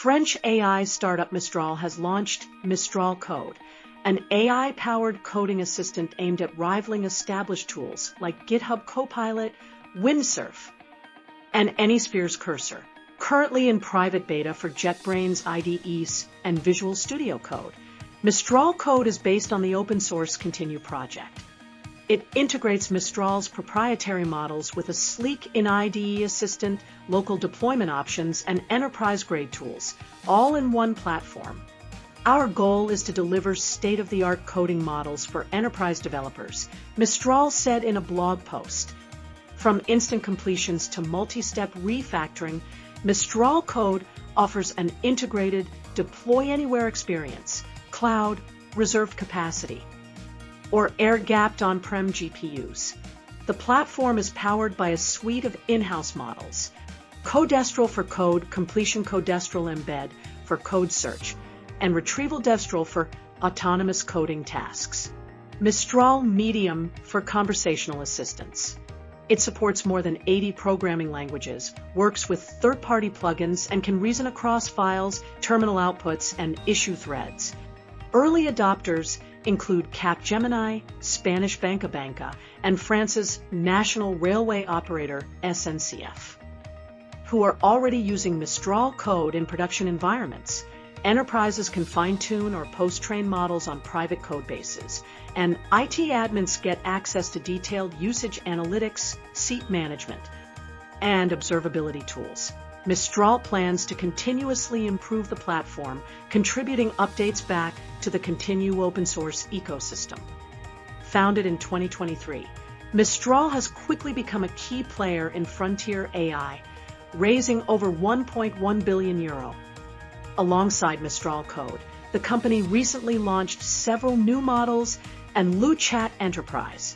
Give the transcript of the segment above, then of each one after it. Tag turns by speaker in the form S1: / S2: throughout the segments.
S1: French AI startup Mistral has launched Mistral Code, an AI-powered coding assistant aimed at rivaling established tools like GitHub Copilot, Windsurf, and AnySphere's Cursor, currently in private beta for JetBrains IDEs and Visual Studio Code. Mistral Code is based on the open-source Continue project. It integrates Mistral's proprietary models with a sleek in-IDE assistant, local deployment options, and enterprise-grade tools, all in one platform. Our goal is to deliver state-of-the-art coding models for enterprise developers, Mistral said in a blog post. From instant completions to multi-step refactoring, Mistral Code offers an integrated, deploy-anywhere experience, cloud, reserved capacity, or air-gapped on-prem GPUs. The platform is powered by a suite of in-house models: Codestral for code completion, Codestral Embed for code search, and Retrieval Devstral for autonomous coding tasks. Mistral Medium for conversational assistance. It supports more than 80 programming languages, works with third-party plugins, and can reason across files, terminal outputs, and issue threads. Early adopters include Capgemini, Spanish bank Abanca, and France's national railway operator SNCF, who are already using Mistral Code in production environments. Enterprises can fine-tune or post-train models on private code bases, and IT admins get access to detailed usage analytics, seat management, and observability tools. Mistral plans to continuously improve the platform, contributing updates back to the Continue open-source ecosystem. Founded in 2023, Mistral has quickly become a key player in frontier AI, raising over €1.1 billion. Alongside Mistral Code, the company recently launched several new models and LuChat Enterprise,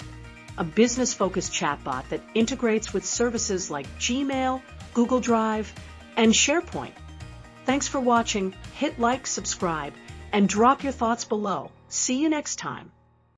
S1: a business-focused chatbot that integrates with services like Gmail, Google Drive, and SharePoint. Thanks for watching. Hit like, subscribe, and drop your thoughts below. See you next time.